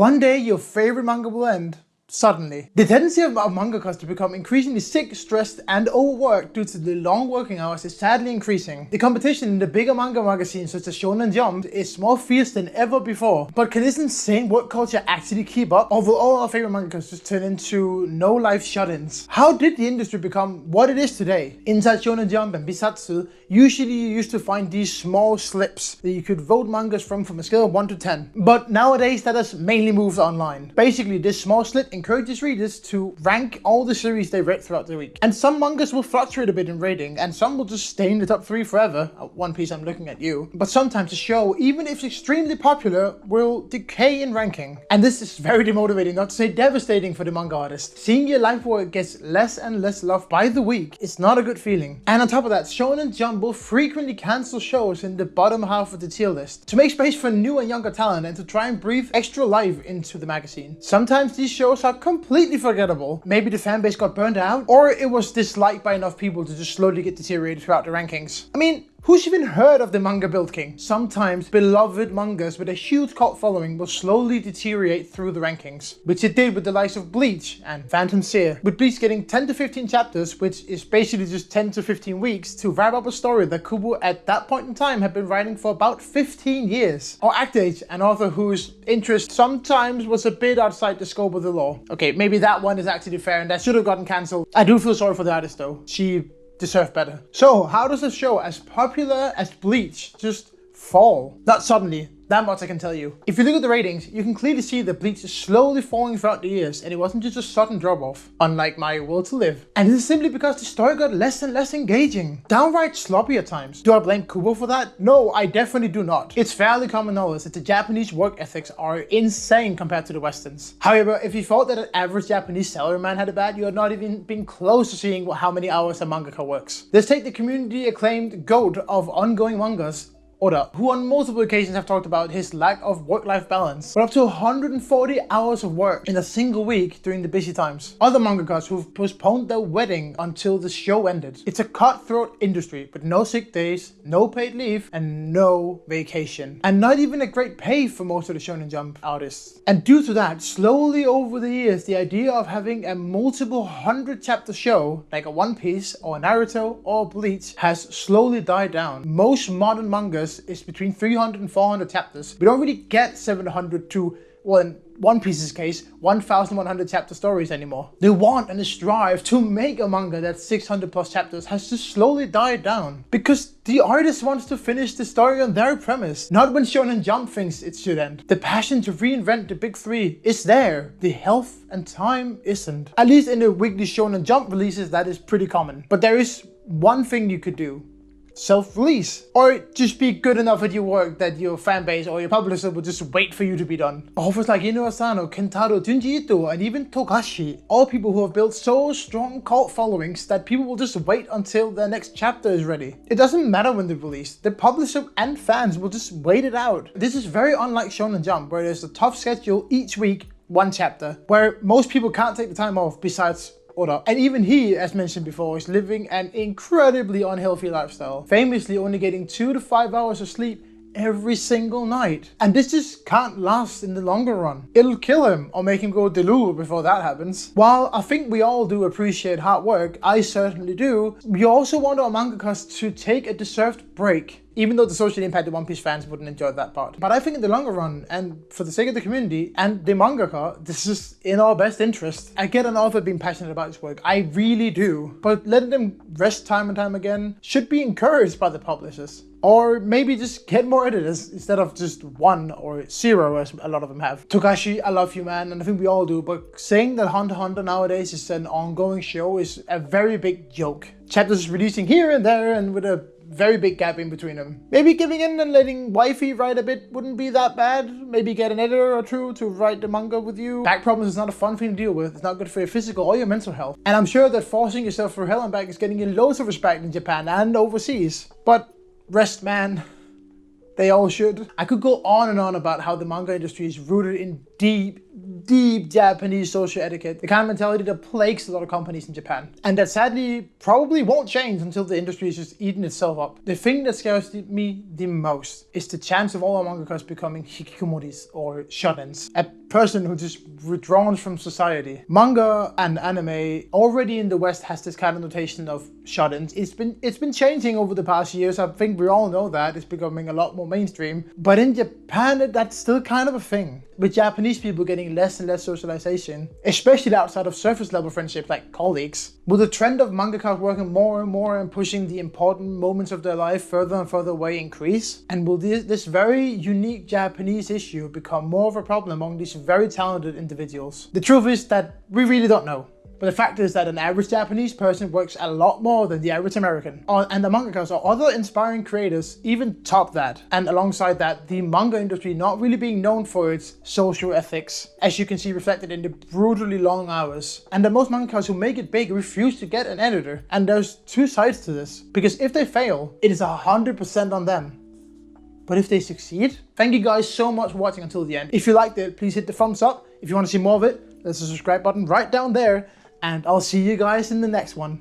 One day your favorite manga will end. Suddenly. The tendency of mangakas to become increasingly sick, stressed, and overworked due to the long working hours is sadly increasing. The competition in the bigger manga magazines such as Shonen Jump is more fierce than ever before. But can this insane work culture actually keep up? Or will all our favorite mangakas just turn into no-life shut-ins? How did the industry become what it is today? Inside Shonen Jump and Bessatsu, usually you used to find these small slips that you could vote mangas from a scale of 1 to 10. But nowadays that has mainly moved online. Basically, this small slip encourages readers to rank all the series they read throughout the week. And some mangas will fluctuate a bit in rating, and some will just stay in the top 3 forever. One Piece, I'm looking at you. But sometimes a show, even if extremely popular, will decay in ranking. And this is very demotivating, not to say devastating for the manga artist. Seeing your life work gets less and less loved by the week is not a good feeling. And on top of that, Shonen Jump will frequently cancel shows in the bottom half of the tier list to make space for new and younger talent and to try and breathe extra life into the magazine. Sometimes these shows are completely forgettable. Maybe the fanbase got burned out, or it was disliked by enough people to just slowly get deteriorated throughout the rankings. I mean, who's even heard of the manga build king? Sometimes beloved mangas with a huge cult following will slowly deteriorate through the rankings, which it did with the likes of Bleach and Phantom Seer, with Bleach getting 10 to 15 chapters, which is basically just 10 to 15 weeks to wrap up a story that Kubo at that point in time had been writing for about 15 years. Or Actage, an author whose interest sometimes was a bit outside the scope of the law. Okay, maybe that one is actually fair and that should have gotten cancelled. I do feel sorry for the artist though. She deserve better. So how does a show as popular as Bleach just fall? Not suddenly. That much I can tell you. If you look at the ratings, you can clearly see that Bleach is slowly falling throughout the years, and it wasn't just a sudden drop off, unlike My Will to Live. And this is simply because the story got less and less engaging, downright sloppy at times. Do I blame Kubo for that? No, I definitely do not. It's fairly common knowledge that the Japanese work ethics are insane compared to the Westerns. However, if you thought that an average Japanese salaryman had it bad, you had not even been close to seeing how many hours a mangaka works. Let's take the community acclaimed GOAT of ongoing mangas, Oda, who on multiple occasions have talked about his lack of work-life balance, but up to 140 hours of work in a single week during the busy times. Other mangakas who've postponed their wedding until the show ended. It's a cutthroat industry with no sick days, no paid leave, and no vacation. And not even a great pay for most of the Shonen Jump artists. And due to that, slowly over the years, the idea of having a multiple 100-chapter show, like a One Piece or a Naruto or Bleach, has slowly died down. Most modern mangas is between 300 and 400 chapters. We don't really get 700 to, well, in One Piece's case, 1,100 chapter stories anymore. The want and the strive to make a manga that's 600 plus chapters has just slowly died down. Because the artist wants to finish the story on their premise, not when Shonen Jump thinks it should end. The passion to reinvent the big three is there. The health and time isn't. At least in the weekly Shonen Jump releases, that is pretty common. But there is one thing you could do. Self-release, or just be good enough at your work that your fanbase or your publisher will just wait for you to be done. Authors like Inu Asano, Kentaro, Junji Ito, and even Togashi, all people who have built so strong cult followings that people will just wait until their next chapter is ready. It doesn't matter when they release, the publisher and fans will just wait it out. This is very unlike Shonen Jump, where there's a tough schedule each week, one chapter, where most people can't take the time off besides Oda. And even he, as mentioned before, is living an incredibly unhealthy lifestyle, famously only getting 2 to 5 hours of sleep every single night. And this just can't last in the longer run. It'll kill him or make him go delulu before that happens. While I think we all do appreciate hard work, I certainly do, we also want our mangakas to take a deserved break. Even though the social impact of One Piece fans wouldn't enjoy that part. But I think in the longer run, and for the sake of the community and the mangaka, this is in our best interest. I get an author being passionate about his work, I really do. But letting them rest time and time again should be encouraged by the publishers. Or maybe just get more editors instead of just 1 or 0 as a lot of them have. Togashi, I love you man, and I think we all do, but saying that Hunter x Hunter nowadays is an ongoing show is a very big joke. Chapters releasing here and there and with a very big gap in between them. Maybe giving in and letting wifey write a bit wouldn't be that bad. Maybe get an editor or 2 to write the manga with you. Back problems is not a fun thing to deal with. It's not good for your physical or your mental health. And I'm sure that forcing yourself through hell and back is getting you loads of respect in Japan and overseas. But rest man. They all should. I could go on and on about how the manga industry is rooted in deep, deep Japanese social etiquette, the kind of mentality that plagues a lot of companies in Japan. And that sadly probably won't change until the industry is just eating itself up. The thing that scares me the most is the chance of all our mangakas becoming hikikomoris or shonens. A person who just withdrawn from society. Manga and anime already in the West has this kind of notation of shonens. It's been changing over the past years. I think we all know that. It's becoming a lot more mainstream. But in Japan, that's still kind of a thing. With Japanese people getting less and less socialization, especially outside of surface level friendships like colleagues. Will the trend of mangakas working more and more and pushing the important moments of their life further and further away increase? And will this very unique Japanese issue become more of a problem among these very talented individuals? The truth is that we really don't know. But the fact is that an average Japanese person works a lot more than the average American. And the mangakas or other inspiring creators even top that. And alongside that, the manga industry not really being known for its social ethics, as you can see reflected in the brutally long hours. And that most mangakas who make it big refuse to get an editor. And there's two sides to this. Because if they fail, it is 100% on them. But if they succeed, thank you guys so much for watching until the end. If you liked it, please hit the thumbs up. If you want to see more of it, there's a subscribe button right down there. And I'll see you guys in the next one.